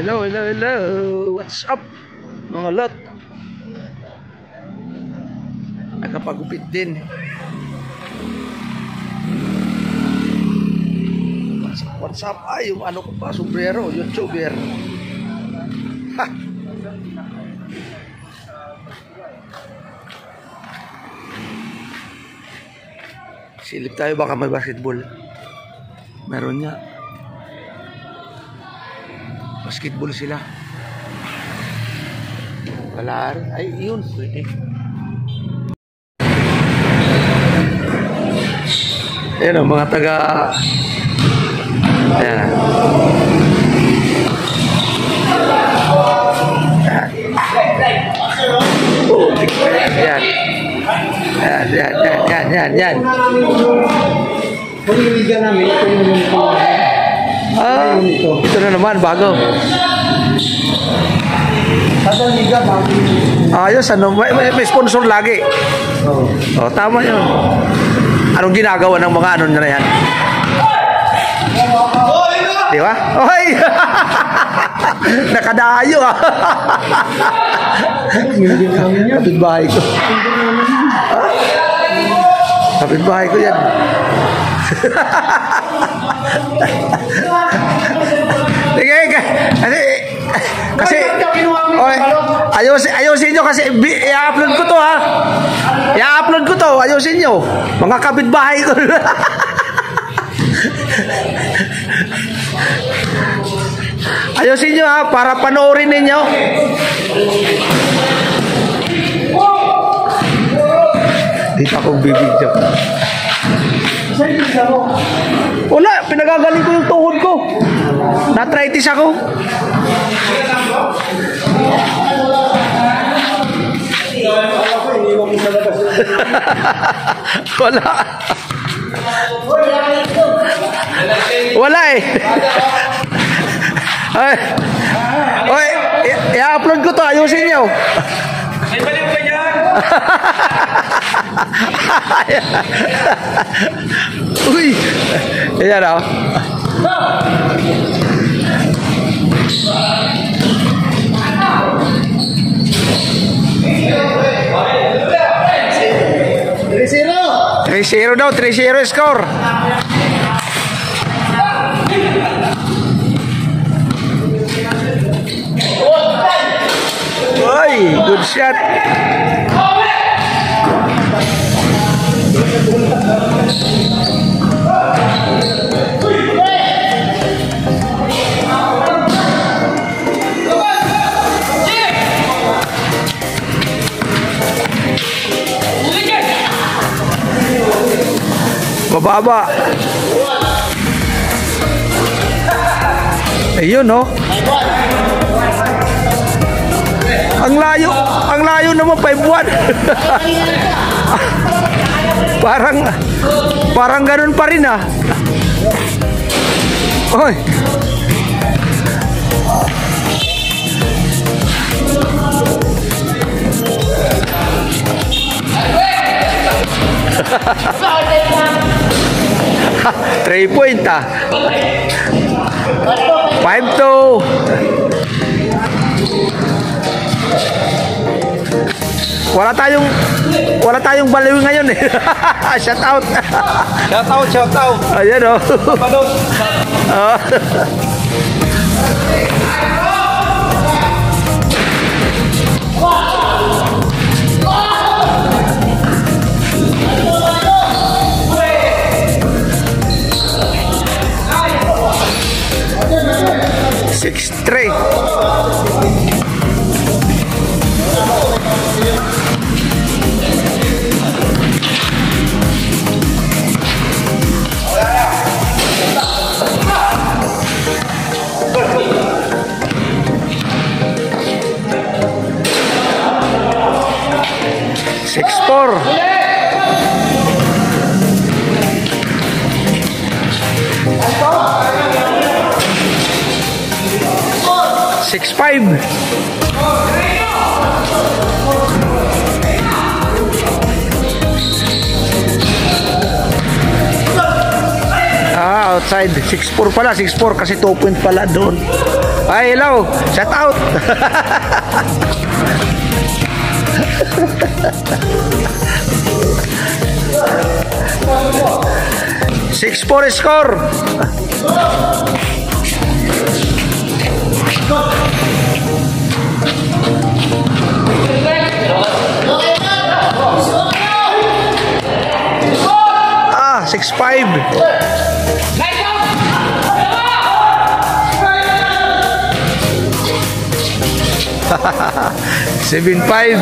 Hello, hello, hello. What's up, mga lot? Nakapagupit din. What's up? Ay, yung ano ko pa, sombrero, YouTuber. Ha! Silip tayo, baka may basketball. Meron niya. Basketball sila. Wala rin. Ay, yun. Pwede. Ayan o, mga taga... Ayan. Oh, ayan. Yan. Pag-iligan namin, ito yung ito na naman, bago. Ayos, ano, may sponsor lagi. Oh, tama yun. Anong ginagawa ng mga ano na yan? Di ba? Oy! Nakadayo ah. Kapitbahay ko. Kapitbahay ko yan. Kasi ayusin nyo kasi i-upload ko to ha. I-upload ko to, ayusin nyo. Mga kapitbahay ko. Ayusin nyo ha, para panoorin ninyo. Dito akong bibigyo. Wala, pinagagaling ko yung tuhod ko. Na-arthritis ako. Wala. Wala eh. Oy, i-upload ko to, ayusin nyo. May baliw ka dyan. Uy, ayan o. Three-zero daw, 3-0 score. Oy, good shot. Mababa. Ayun no. Ang layo naman 5 buwan. Parang ganun pa rin ah. Oy. Three point ah. 5-2. Wala tayong baliw ngayon eh. Shout out. Shout out. Ayan o. Padot. 6-3. Six-five. Outside. 6-4 pala. 6-4 kasi 2 point pala doon. Ay, hello. Shout out. 6-4 score. Ah, 6-5. 7-5.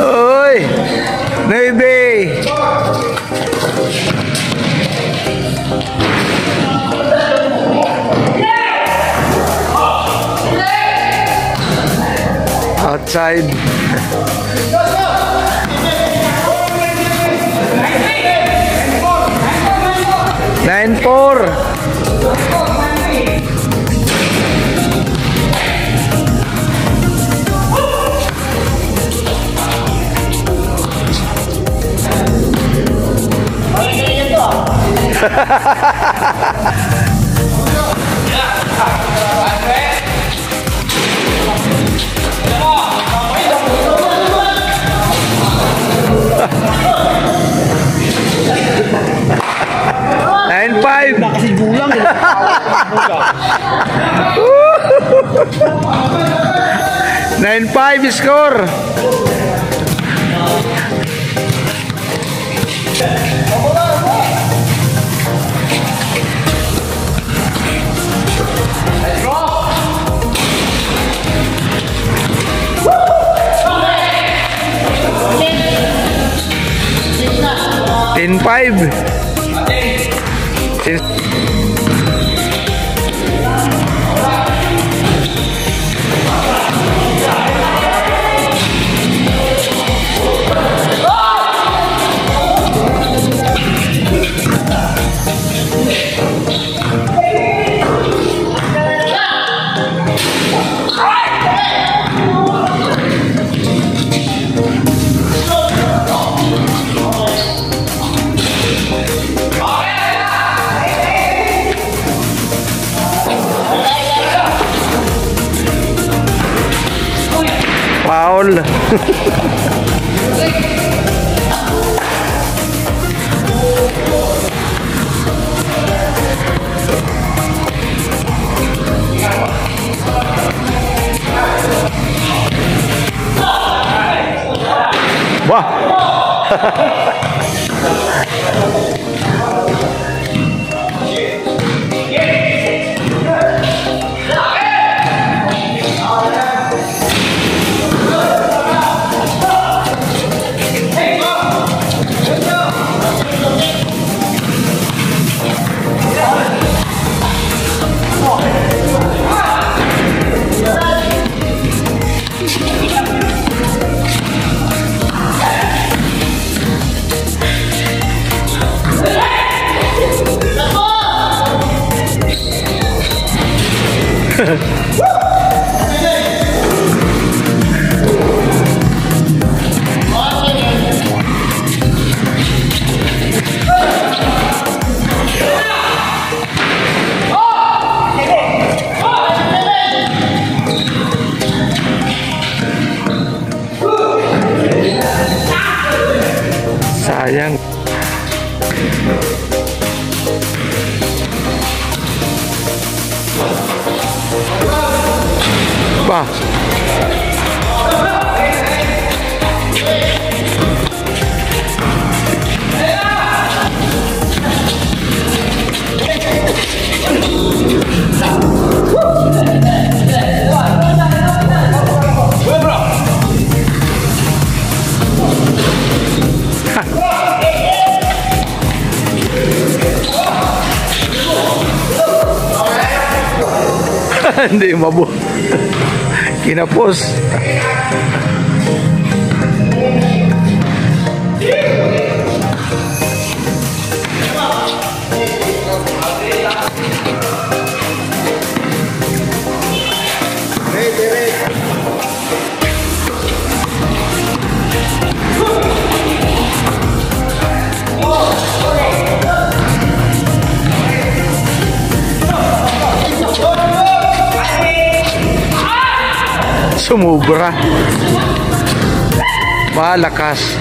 Oi, Navy. Outside. 9-4. 9-5. Kasi gulang. 9-5 score. In 5. Foul. Wah. Sayang. Ba. Hindi mabu. Kinapos. Sumubra. Malakas.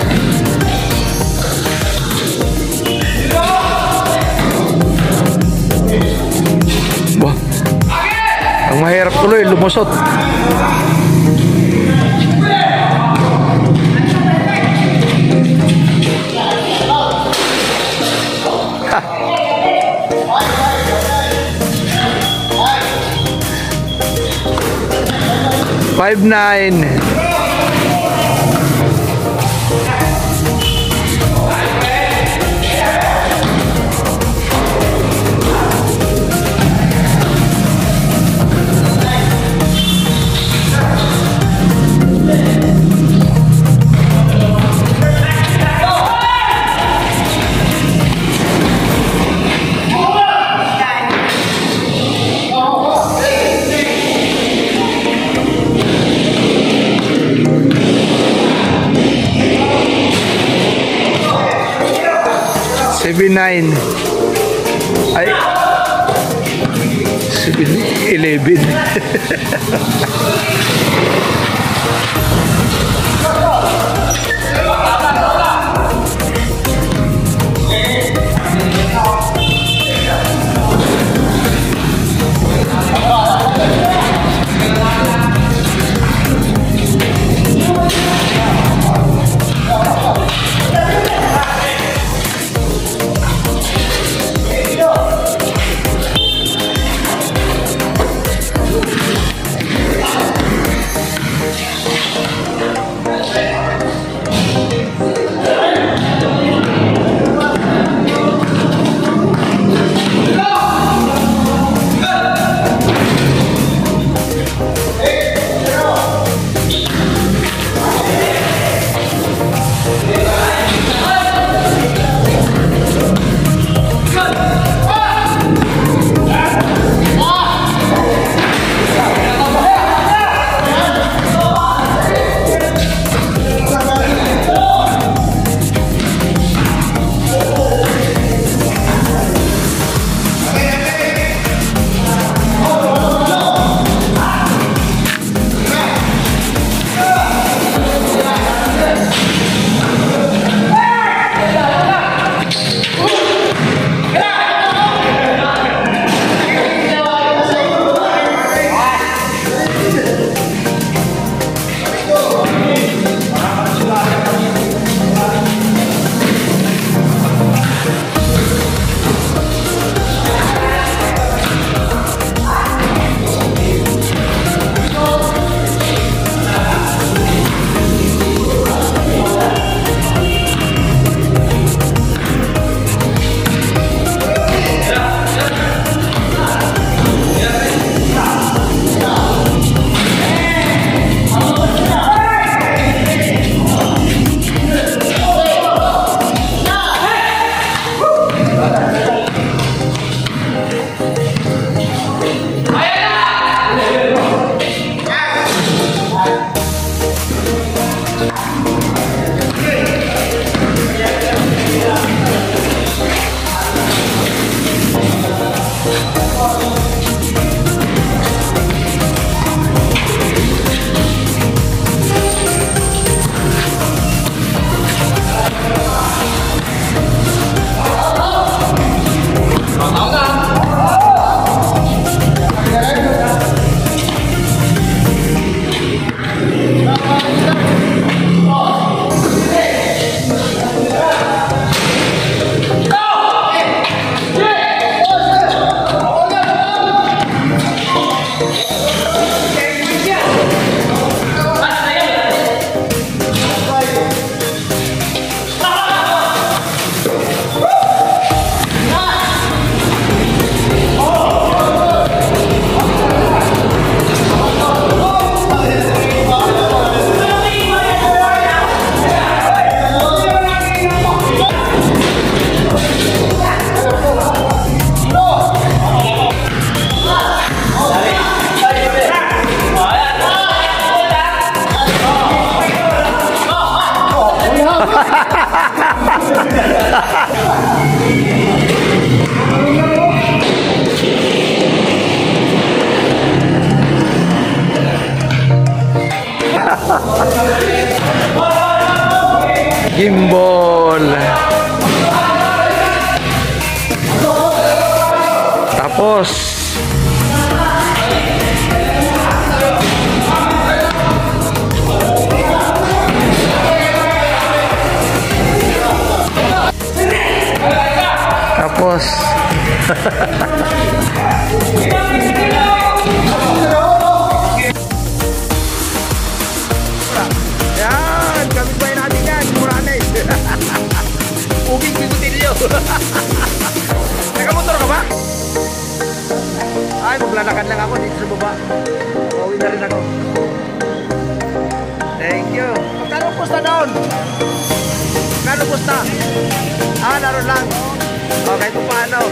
Wah. Ang mahirap tuloy, lumusot. Ha. 5-9. Nine. Ay 7-11. Tapos yan, kami pa natin yan, Muranes. Uging bigutilyo. Nakamotor ka ba? Ay, maglalakad lang ako dito sa baba. Pauwi na rin ako. Thank you. Magkano pusta doon? Magkano pusta? Laro lang. Okay, kung paano.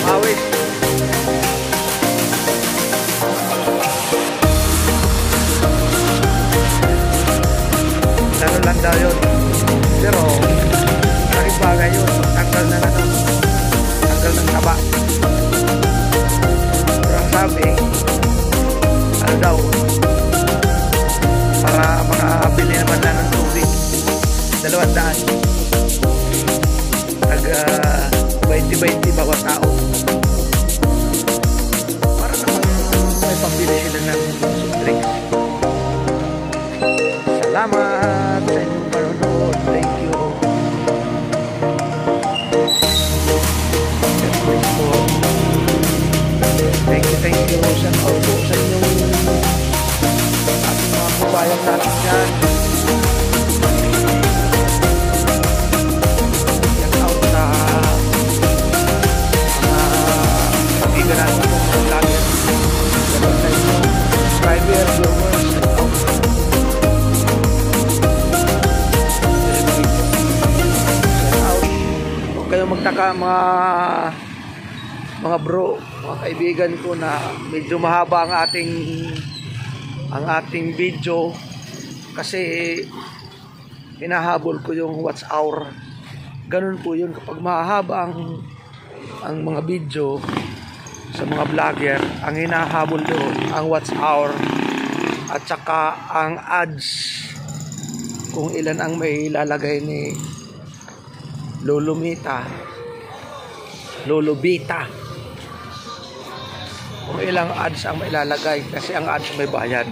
Mawis. Laro lang daw yun. Pero, malaking bagay yun. Tanggal na ano. Tanggal ng taba. Pero ang sabi, ano daw, para makabili naman na ng tubig. 200. Tag 20-20 bawat tao. Para naman may pambili sila ng soft drinks. Salamat sa inyong panonood. Thank you. Thank you. Shout out po sa inyong ating mga kabayang natin dyan. Shout out sa mga pag-iga natin po mga vlogger. Shout out sa inyong subscriber, viewers. Shout out. Huwag kayong magtaka mga bro, mga kaibigan ko na medyo mahaba ang ating video kasi hinahabol ko yung watch hour. Ganun po yun kapag mahaba ang mga video sa mga vlogger, ang hinahabol doon ang watch hour at saka ang ads, kung ilan ang may ilalagay ni Lolo Bita, kung ilang ads ang mailalagay kasi ang ads may bayad.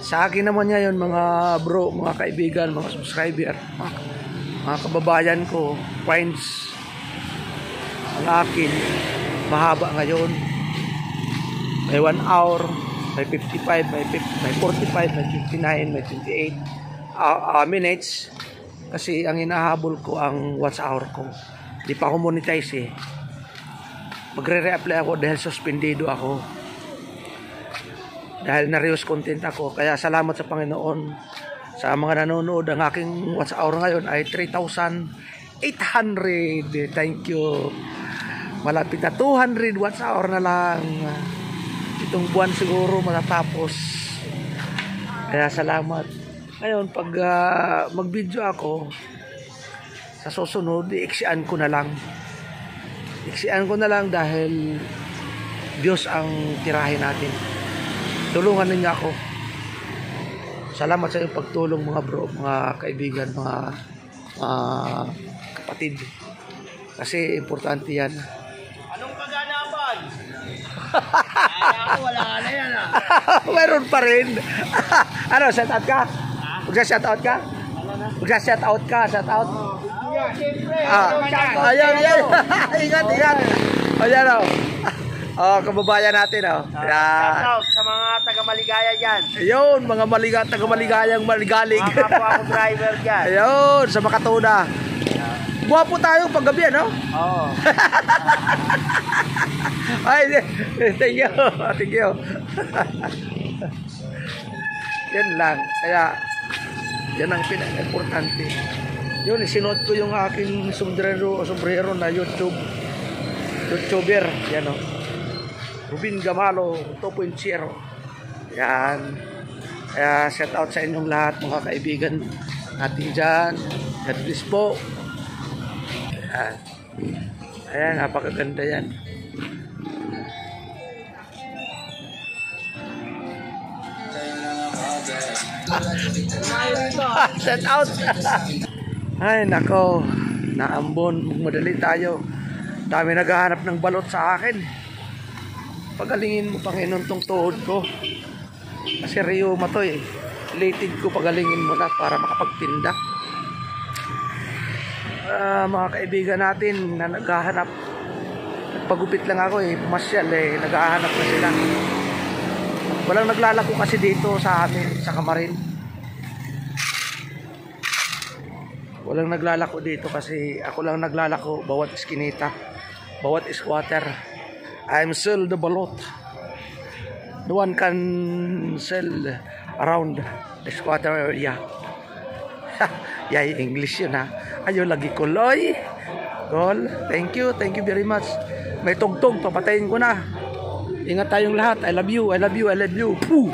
Sa akin naman yan yun, mga bro, mga kaibigan, mga subscriber, mga kababayan ko, friends. Ang akin mahaba ngayon, may 1 hour, may 55, may 45, may 59, may 28 minutes kasi ang hinahabol ko ang watch hour ko. Di pa ako monetize eh. Magre-reapply ako dahil suspendido ako. Dahil na-reuse content ako. Kaya salamat sa Panginoon sa mga nanonood. Ang aking watch hour ngayon ay 3,800. Thank you. Malapit na 200 watch hour na lang. Itong buwan siguro matatapos. Kaya salamat. Ngayon, pag mag-video ako, sa susunod, iiksian ko na lang. Iksian ko na lang dahil Diyos ang tirahin natin. Tulungan ninyo ako. Salamat sa iyong pagtulong mga bro, mga kaibigan, mga kapatid. Kasi importante yan. Anong kaganapan? Wala na yan Mayroon pa rin. Ano, shout out ka? Magsa-shout out ka? Magsa-shout out ka? Shout out? Siyempre. Ayan. Ingat. Ayan o. Kababayan natin o. Shout out sa mga taga-Maligaya dyan. Ayun, mga taga-maligayang maligalig. Mga kapwa ko driver dyan. Ayun, sa Makatuna. Buha po tayo paggabi, ano? Oo. Ay, thank you. Thank you. Yan lang. Kaya, yan ang pinaka-importante. Yun, sinuot ko yung aking sombrero na YouTuber. Yan o. Rubin Gamalo 2.0. Yan. Kaya shout out sa inyong lahat mga kaibigan natin dyan. God bless po. Yan. Ayan, napakaganda yan. Shout out. Ay nako, naambon, madali tayo. Dami naghahanap ng balot sa akin. Pagalingin mo, Panginoon, tong tuhod ko. Kasi rheuma to eh. Related ko, pagalingin mo na para makapagtinda. Mga kaibigan natin na naghahanap, nagpagupit lang ako eh, pumasyal eh, naghahanap na sila. Walang naglalako kasi dito sa amin, sa Kamarin. Walang naglalako dito kasi ako lang naglalako bawat iskinita, bawat squatter. I'm sell the balot. No one can sell around the squatter area. Yay, English yun ha. Ayo lagi kuloy. Call. Thank you very much. May tugtog, papatayin ko na. Ingat tayong lahat. I love you, I love you, I love you. Poo!